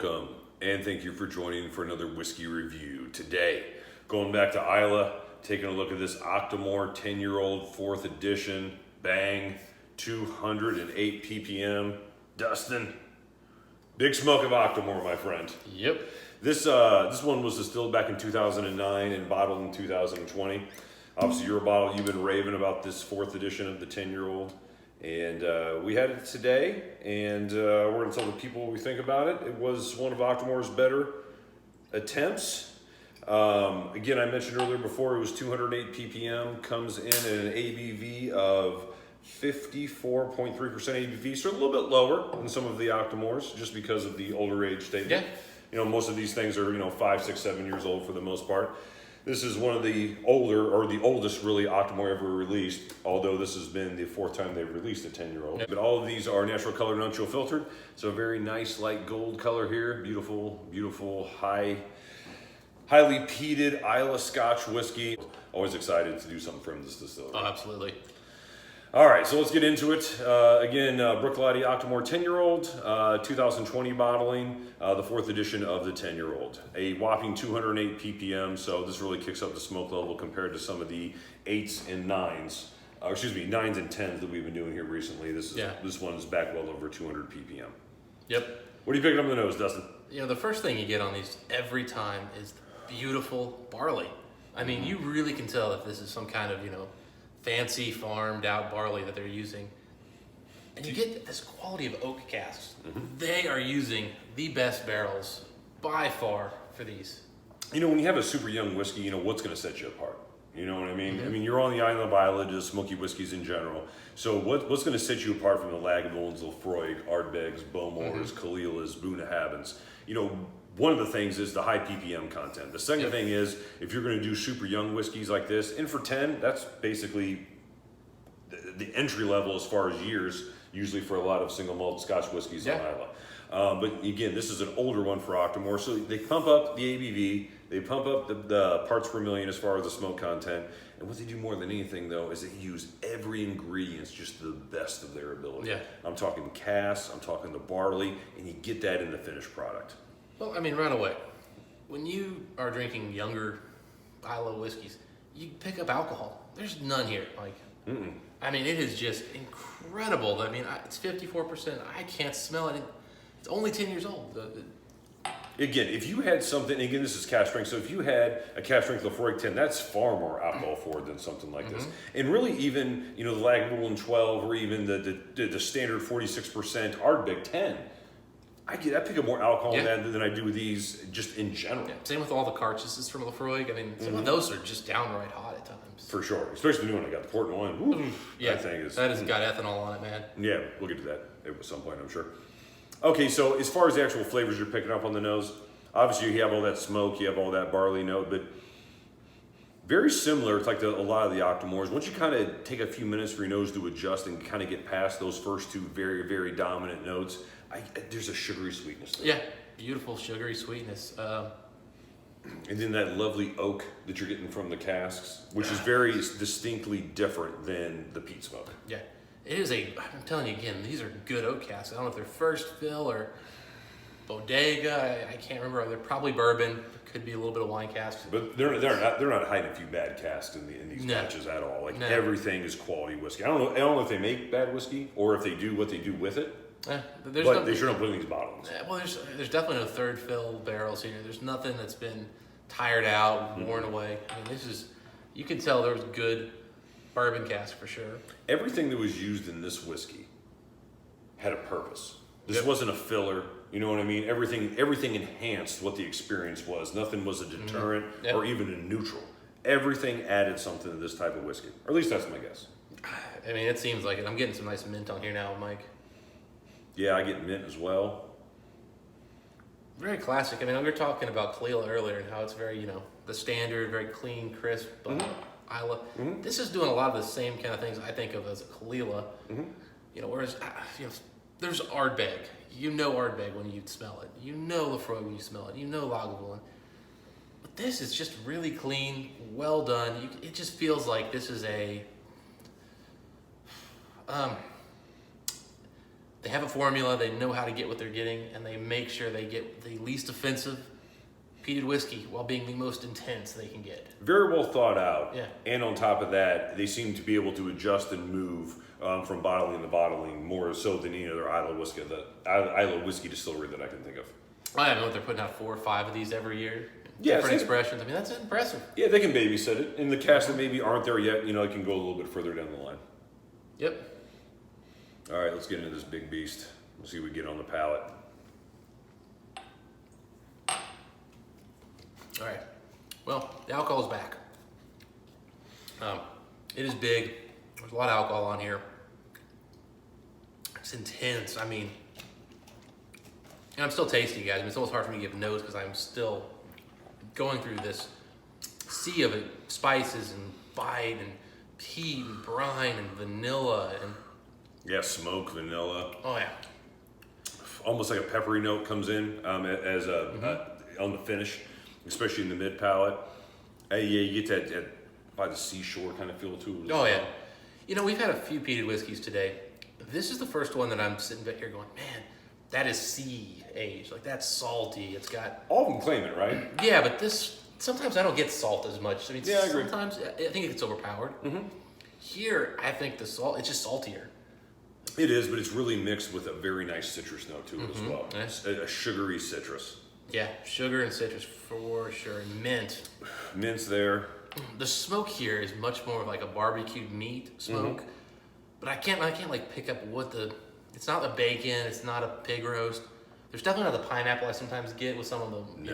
Welcome, and thank you for joining for another whiskey review. Today, going back to Islay, taking a look at this Octomore 10-year-old 4th edition, bang, 208 ppm. Dustin, big smoke of Octomore, my friend. Yep. This one was distilled back in 2009 and bottled in 2020. Obviously, you've been raving about this 4th edition of the 10-year-old. And we had it today, and we're going to tell the people what we think about it. It was one of Octomore's better attempts. Again, I mentioned earlier before, it was 208 ppm, comes in at an ABV of 54.3% ABV, so a little bit lower than some of the Octomores, just because of the older age statement. Yeah. You know, most of these things are, 5, 6, 7 years old for the most part. This is one of the older, or the oldest really, Octomore ever released, although this has been the 4th time they've released a 10-year-old. But all of these are natural color nuncio filtered, so a very nice light gold color here. Beautiful, beautiful, highly peated Islay Scotch whiskey. Always excited to do something from this distillery. Oh, absolutely. All right, so let's get into it. Again, Bruichladdich Octomore 10-year-old, 2020 bottling, the 4th edition of the 10-year-old. A whopping 208 ppm, so this really kicks up the smoke level compared to some of the 8s and 9s, 9s and 10s that we've been doing here recently. This one is back well over 200 ppm. Yep. What are you picking up in the nose, Dustin? You know, the first thing you get on these every time is the beautiful barley. I mean, you really can tell if this is some kind of, fancy farmed out barley that they're using. And you get this quality of oak casks. They are using the best barrels by far for these. When you have a super young whiskey, what's going to set you apart? You know what I mean? I mean, you're on the island of Islay, just smoky whiskeys in general. So what's going to set you apart from the Lagavulins, Lafroig, Ardbegs, Bowmores, Kalilas, Bunnahabhains? One of the things is the high ppm content. The second thing is, if you're going to do super young whiskeys like this, and for 10, that's basically the entry level as far as years, usually for a lot of single malt Scotch whiskeys on Islay. But again, this is an older one for Octomore, so they pump up the ABV, they pump up the parts per million as far as the smoke content, and what they do more than anything, though, is they use every ingredient just to the best of their ability. Yeah. I'm talking casks, I'm talking the barley, and you get that in the finished product. Well, I mean, right away, when you are drinking younger Islay whiskeys, you pick up alcohol. There's none here. I mean, it is just incredible. I mean, it's 54%. I can't smell it. It's only 10 years old. Again, if you had something, again, this is cask strength, so if you had a cask strength Lafroig 10, that's far more alcohol forward than something like this. And really even, the Lagavulin 12 or even the standard 46% Ardbeg 10, I pick up more alcohol in that than I do with these just in general. Yeah. Same with all the cartridges from Lafroig. I mean, some of those are just downright hot at times. For sure, especially the new one I got, the port wine. Woo, that has got ethanol on it, man. Yeah, we'll get to that at some point, I'm sure. Okay, so as far as the actual flavors you're picking up on the nose, obviously you have all that smoke, you have all that barley note, but very similar to a lot of the Octomores. Once you kind of take a few minutes for your nose to adjust and kind of get past those first two very, very dominant notes, there's a sugary sweetness there. Yeah, beautiful sugary sweetness. And then that lovely oak that you're getting from the casks, which is very distinctly different than the peat smoke. Yeah, it is I'm telling you again, these are good oak casks. I don't know if they're first fill or bodega. I can't remember. They're probably bourbon. Could be a little bit of wine casks. But they're not hiding a few bad casks in these batches at all. Everything is quality whiskey. I don't know if they make bad whiskey or if they do what they do with it. But they sure don't put it in these bottles. Well, there's definitely no third fill barrels here. There's nothing that's been tired out, worn away. I mean, you can tell there was good bourbon cask for sure. Everything that was used in this whiskey had a purpose. This wasn't a filler. You know what I mean? Everything enhanced what the experience was. Nothing was a deterrent or even a neutral. Everything added something to this type of whiskey. Or at least that's my guess. I mean, it seems like it. I'm getting some nice mint on here now, Mike. Yeah, I get mint as well. Very classic. I mean, we were talking about Kalila earlier and how it's very, the standard, very clean, crisp Islay. This is doing a lot of the same kind of things I think of as a Kalila. Whereas, there's Ardbeg. Ardbeg when you smell it. Lafroig when you smell it. Lagavulin. But this is just really clean, well done. It just feels like this is a They have a formula. They know how to get what they're getting, and they make sure they get the least offensive peated whiskey while being the most intense they can get. Very well thought out. Yeah. And on top of that, they seem to be able to adjust and move from bottling to bottling more so than any other Isla whiskey distillery that I can think of. I know they're putting out 4 or 5 of these every year. Yeah, Different expressions. I mean, that's impressive. Yeah, they can babysit it. And the casks that maybe aren't there yet, it can go a little bit further down the line. Yep. All right, let's get into this big beast. We'll see what we get on the palate. All right. Well, the alcohol's back. It is big. There's a lot of alcohol on here. It's intense. I mean, and I'm still tasting, guys. I mean, it's almost hard for me to give notes because I'm still going through this sea of spices and bite and peat and brine and vanilla and Yeah, smoke, vanilla. oh yeah, Almost like a peppery note comes in on the finish, especially in the mid palate. Yeah, you get that by the seashore kind of feel to it. oh yeah. We've had a few peated whiskeys today. This is the first one that I'm sitting back here going, man, that is sea aged. Like that's salty. It's got All of them claim it, right? yeah, but this sometimes I don't get salt as much. I mean, Yeah, I agree. sometimes I think it gets overpowered. Here, I think the salt it's just saltier. It is, but it's really mixed with a very nice citrus note to it as well. Nice. A sugary citrus. Yeah, sugar and citrus for sure, and mint. Mint's there. The smoke here is much more of like a barbecued meat smoke, but I can't like pick up what it's not a bacon, it's not a pig roast. There's definitely not the pineapple I sometimes get with some of the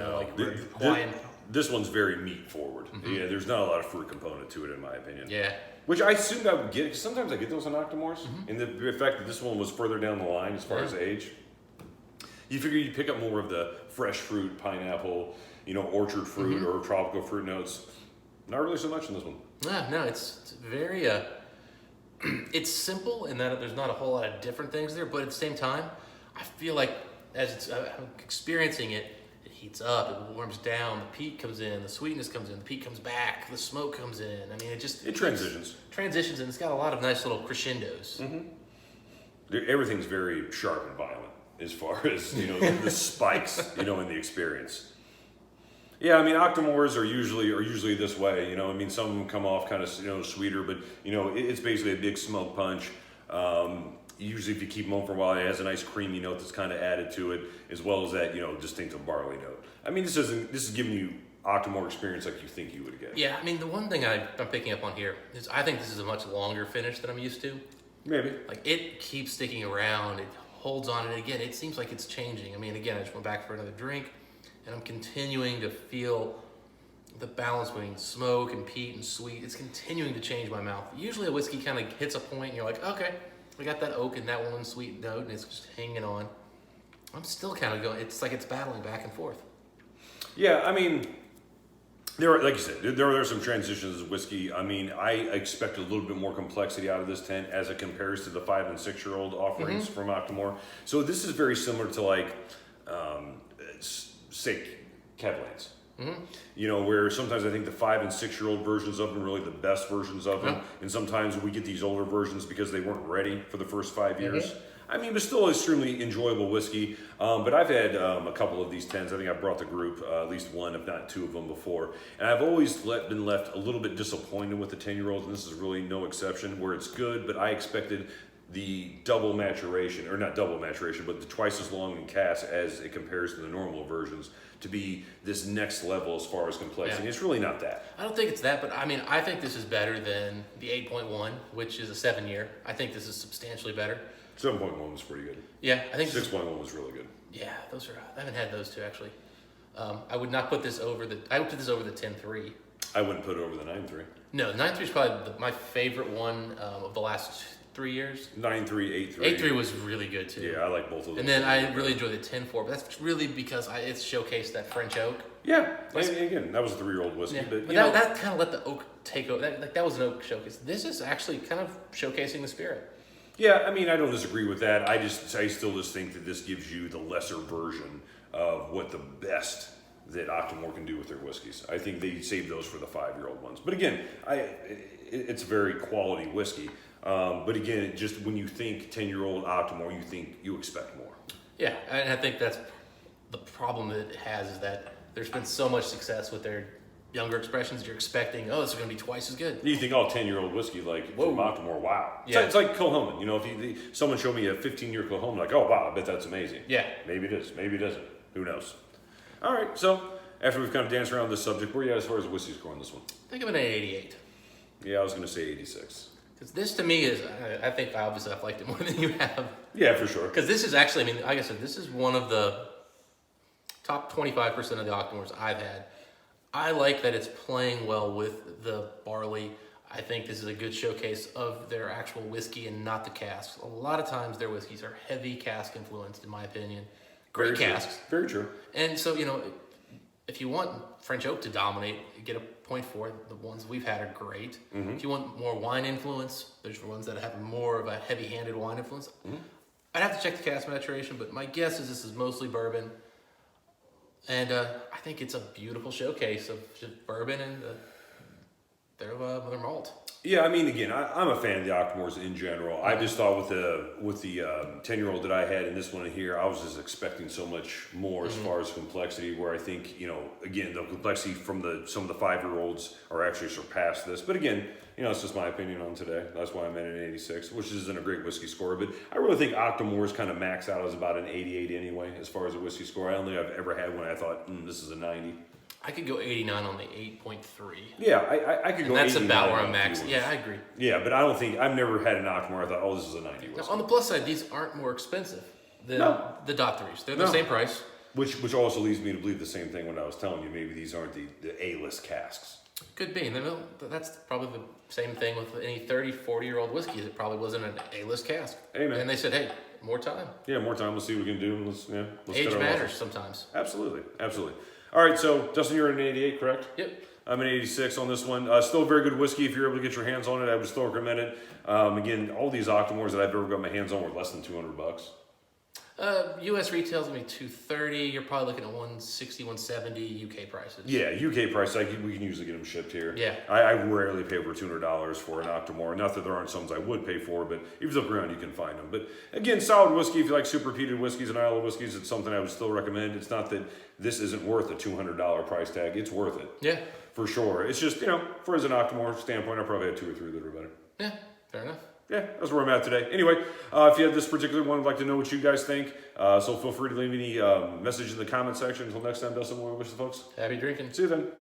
Hawaiian. This one's very meat forward. Yeah, there's not a lot of fruit component to it in my opinion. Yeah. Which I assumed I would get, because sometimes I get those on Octomores, and the fact that this one was further down the line as far as age, you figure you pick up more of the fresh fruit, pineapple, orchard fruit or tropical fruit notes. Not really so much in this one. No, it's very it's simple in that there's not a whole lot of different things there, but at the same time, I feel like as I'm experiencing it, it heats up, it warms down, the peat comes in, the sweetness comes in, the peat comes back, the smoke comes in. I mean, it transitions. Transitions, and it's got a lot of nice little crescendos. Everything's very sharp and violent as far as the spikes in the experience. Yeah, I mean Octomores are usually this way. Some of them come off kind of sweeter, but it's basically a big smoke punch. Usually, if you keep them on for a while, it has a nice creamy note that's kind of added to it, as well as that distinctive barley note. I mean, this is giving you Octomore experience like you think you would get. Yeah, I mean the one thing I'm picking up on here is I think this is a much longer finish than I'm used to. Maybe. Like it keeps sticking around, it holds on, and again, it seems like it's changing. I mean, again, I just went back for another drink, and I'm continuing to feel the balance between smoke and peat and sweet. It's continuing to change my mouth. Usually a whiskey kind of hits a point and you're like, okay, we got that oak and that one sweet note and it's just hanging on. I'm still kind of going, it's like it's battling back and forth. Yeah, I mean, there are, like you said, there are some transitions of whiskey. I mean, I expect a little bit more complexity out of this tent as it compares to the 5 and 6 year old offerings from Octomore. So this is very similar to like, say, Kevlans. Where sometimes I think the 5 and 6 year old versions of them are really the best versions of them, and sometimes we get these older versions because they weren't ready for the first 5 years. I mean, but still extremely enjoyable whiskey. But I've had a couple of these 10s. I think I brought the group at least one, if not 2 of them before. And I've always been left a little bit disappointed with the 10-year-olds, and this is really no exception, where it's good, but I expected the double maturation, or not double maturation, but the twice as long in cask as it compares to the normal versions, to be this next level as far as complexity. Yeah. It's really not that. I don't think it's that, but I mean, I think this is better than the 8.1, which is a 7 year. I think this is substantially better. 7.1 was pretty good. Yeah, I think 6.1 was really good. Yeah, those are. I haven't had those two actually. I would not put this over the. I would put this over the 10.3. I wouldn't put it over the 9.3. No, 9.3 is probably my favorite one of the last 3 years. 9.3, 8.3. 8.3 was really good too. Yeah, I like both of them. And then I really enjoy the 10.4, but that's really because it's showcased that French oak. Yeah, and again, that was a 3-year-old whiskey, Yeah. but that kind of let the oak take over. That was an oak showcase. This is actually kind of showcasing the spirit. yeah, I mean, I don't disagree with that. I still just think that this gives you the lesser version of what the best that Octomore can do with their whiskeys. I think they save those for the 5-year-old ones. But again, it's a very quality whiskey. But again, just when you think 10-year-old Octomore, you expect more. Yeah, and I think that's the problem that it has is that there's been so much success with their younger expressions. You're expecting, oh, this is going to be twice as good. You think, oh, 10-year-old whiskey, like from Octomore, wow. Yeah. It's like Kilhoman. You know, if someone showed me a 15-year Kilhoman, like, oh, wow, I bet that's amazing. Yeah. Maybe it is. Maybe it isn't. Who knows? All right, so after we've kind of danced around this subject, where are you at as far as whiskey score on this one? I think I'm an 88. Yeah, I was going to say 86. Because this to me is, I think obviously I've liked it more than you have. Yeah, for sure. Because this is actually, I mean, like I said, this is one of the top 25% of the Octomores I've had. I like that it's playing well with the barley. I think this is a good showcase of their actual whiskey and not the casks. A lot of times their whiskeys are heavy cask influenced, in my opinion. Great casks. Very true. And so, you know, if you want French oak to dominate, you get a point for it. The ones we've had are great. If you want more wine influence, there's the ones that have more of a heavy-handed wine influence. I'd have to check the cask maturation, but my guess is this is mostly bourbon. And I think it's a beautiful showcase of just bourbon and their malt. Yeah, I mean, again, I'm a fan of the Octomores in general. I just thought with the 10-year-old that I had and this one here, I was just expecting so much more as far as complexity. Where I think, you know, again, the complexity from some of the 5-year-olds are actually surpassed this. But again, you know, it's just my opinion on today. That's why I'm at an 86, which isn't a great whiskey score. But I really think Octomore's kind of maxed out as about an 88 anyway, as far as a whiskey score. I don't think I've ever had one I thought, this is a 90. I could go 89 on the 8.3. Yeah, I could go. And that's 89 about where I'm on maxed. viewers. Yeah, I agree. Yeah, but I don't think I've never had an Octomore. I thought, oh, this is a 90 whiskey. Now, on the plus side, these aren't more expensive than the Doctories. They're the No. same price. Which also leads me to believe the same thing when I was telling you maybe these aren't the A-list casks. Could be. And that's probably the same thing with any 30, 40-year-old whiskey. It probably wasn't an A-list cask. Amen. And they said, hey, more time. Yeah, more time. Let's see what we can do. Let's Age get our matters offers. sometimes. Absolutely. All right, so Dustin, you're at an 88, correct? Yep. I'm an 86 on this one. Still a very good whiskey. If you're able to get your hands on it, I would still recommend it. Again, all these Octomores that I've ever got my hands on were less than $200. U.S. retail's gonna be $230. You're probably looking at $160, $170 UK prices. Yeah, UK price. We can usually get them shipped here. Yeah. I rarely pay over $200 for an Octomore. Not that there aren't some I would pay for, but if you look around, you can find them. But again, solid whiskey. If you like super peated whiskeys and Islay whiskeys, it's something I would still recommend. It's not that this isn't worth a $200 price tag. It's worth it. Yeah. For sure. It's just, you know, for as an Octomore standpoint, I probably had 2 or 3 that are better. Yeah, fair enough. Yeah, that's where I'm at today. Anyway, if you have this particular one, I'd like to know what you guys think. So feel free to leave any message in the comment section. Until next time, Dustin, we'll wish the folks. Happy drinking. See you then.